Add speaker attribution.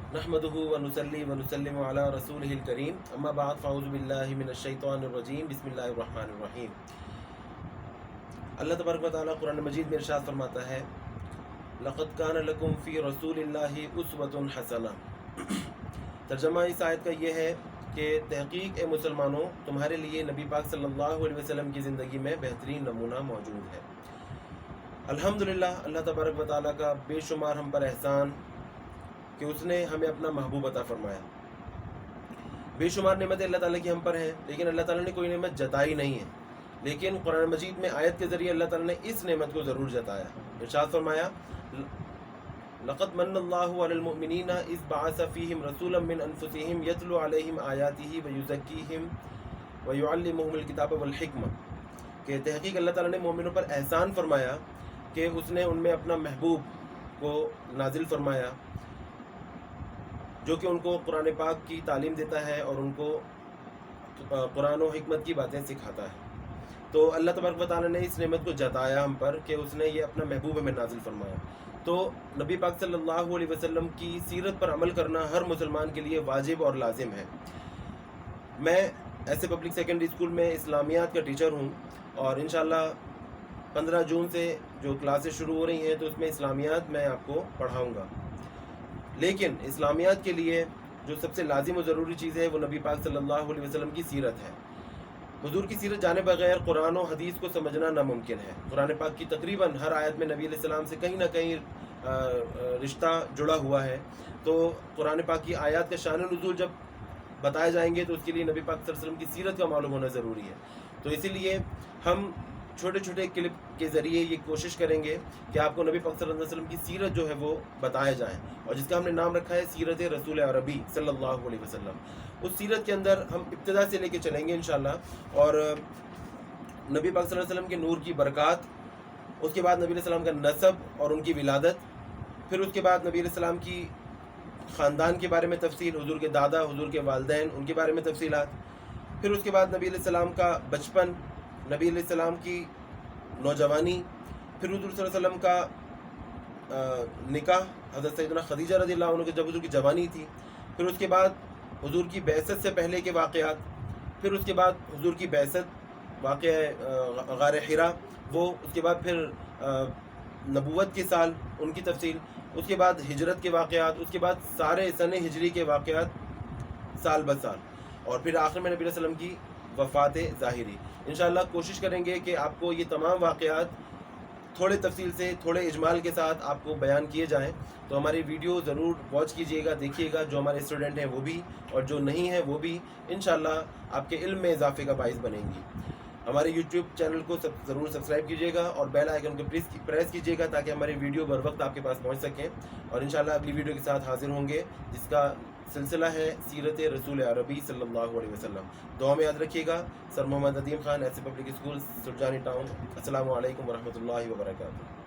Speaker 1: नहमदुहु व नुसल्ली व नुसल्लिमु अला रसूलिहिल करीम अम्मा बाद फ़अऊज़ु बिल्लाहि मिनश शैतानिर रजीम बिस्मिल्लाहिर रहमानिर रहीम। अल्लाह तबारक व तआला कुरान मजीद में इरशाद फरमाता है, लक़द कान लकुम फ़ी रसूलिल्लाहि उस्वतुन हसना। तर्जमा इस आयत का ये है कि तहक़ीक़ ए मुसलमानों, तुम्हारे लिए नबी पाक सल्लल्लाहु अलैहि वसल्लम की ज़िंदगी में बेहतरीन नमूना मौजूद है। अल्हम्दुलिल्लाह, अल्लाह तबारक व तआला का बेशुमार हम पर एहसान कि उसने हमें अपना महबूब अता फरमाया। बेशुमार नेमतें अल्लाह ताला की हम पर हैं, लेकिन अल्लाह ताला ने कोई नेमत जताई नहीं है। लेकिन कुरान मजीद में आयत के ज़रिए अल्लाह ताला ने इस नेमत को ज़रूर जताया। इरशाद फरमाया, लक़द मन्नल्लाहु अलल मुमिनीना इज़ बअस फ़ीहिम रसूलन मिन अनफुसिहिम यतलू अलैहिम आयातिही व युज़क्कीहिम व युअल्लिमुहुमुल किताब वल हिकमा। कि तहक़ीक़ अल्लाह ताला ने मोमिनों पर एहसान फरमाया कि उसने उनमें अपना महबूब को नाजिल फरमाया, जो कि उनको कुरान पाक की तालीम देता है और उनको कुरान और हिकमत की बातें सिखाता है। तो अल्लाह तबारक व तआला ने इस नेमत को जताया हम पर कि उसने ये अपना महबूब हमें नाजिल फरमाया। तो नबी पाक सल्लल्लाहु अलैहि वसल्लम की सीरत पर अमल करना हर मुसलमान के लिए वाजिब और लाजिम है। मैं ऐसे पब्लिक सेकेंडरी स्कूल में इस्लामियात का टीचर हूँ और इंशाअल्लाह 15 जून से जो क्लासेस शुरू हो रही हैं तो उसमें इस्लामियात मैं आपको पढ़ाऊँगा। लेकिन इस्लामियात के लिए जो सबसे लाजिम और ज़रूरी चीज़ है वो नबी पाक सल्लल्लाहु अलैहि वसल्लम की सीरत है। हुजूर की सीरत जाने बगैर कुरान और हदीस को समझना नामुमकिन है। कुरान पाक की तकरीबन हर आयत में नबी अलैहिस्सलाम से कहीं ना कहीं रिश्ता जुड़ा हुआ है। तो कुरान पाक की आयत का शान नुज़ूल जब बताए जाएंगे तो उसके लिए नबी पाक सल्लल्लाहु अलैहि वसल्लम की सीरत का मालूम होना ज़रूरी है। तो इसीलिए हम छोटे छोटे क्लिप के ज़रिए ये कोशिश करेंगे कि आपको नबी पाक सल्लल्लाहु अलैहि वसल्लम की सीरत जो है वो बताया जाए, और जिसका हमने नाम रखा है सीरत रसूल अरबी सल्लल्लाहु अलैहि वसल्लम। उस सीरत के अंदर हम इब्तिदा से लेके चलेंगे इंशाअल्लाह, और नबी पाक सल्लल्लाहु अलैहि वसल्लम के नूर की बरक़ात, उसके बाद नबी अलैहि सलाम का नसब और उनकी विलादत, फिर उसके बाद नबी अलैहि सलाम की ख़ानदान के बारे में तफसील, हुजूर के दादा, हुजूर के वालिदैन, उनके बारे में तफसीलात, फिर उसके बाद नबी अलैहि सलाम का बचपन, नबी अलैहि सलाम की नौजवानी, फिर हुजूर सल्लल्लाहु अलैहि वसल्लम का निकाह हज़रत सैयदना खदीजा रज़ियल्लाहु अन्हा की जब हुजूर की जवानी थी, फिर उसके बाद हुजूर की बैसत से पहले के वाक़यात, फिर उसके बाद हुजूर की बैसत वाक़या गार हिरा वो, उसके बाद फिर नबूवत के साल उनकी तफसील, उसके बाद हिजरत के वाक़यात, उसके बाद सारे सने हिजरी के वाक़यात साल ब साल, और फिर आखिर में नबी अलैहि वसल्लम की वफ़ात ज़ाहिरी। इंशाअल्लाह कोशिश करेंगे कि आपको ये तमाम वाक़यात थोड़े तफसील से, थोड़े इजमाल के साथ आपको बयान किए जाएँ। तो हमारी वीडियो ज़रूर वॉच कीजिएगा, देखिएगा, जो हमारे स्टूडेंट हैं वो भी और जो नहीं हैं वो भी इंशाअल्लाह आपके इल्म में इजाफ़े का बाइस बनेंगी। हमारे यूट्यूब चैनल को ज़रूर सब्सक्राइब कीजिएगा और बेल आइकन को प्रेस कीजिएगा ताकि हमारी वीडियो बर वक्त आपके पास पहुंच सकें। और इंशाअल्लाह अगली वीडियो के साथ हाजिर होंगे जिसका सिलसिला है सीरत रसूल अरबी सल्लल्लाहु अलैहि वसल्लम। दुआ में याद रखिएगा। सर मोहम्मद नदीम खान, ऐसे पब्लिक स्कूल, सुरजानी टाउन। अस्सलामु अलैकुम व रहमतुल्लाहि व बरकातुहू।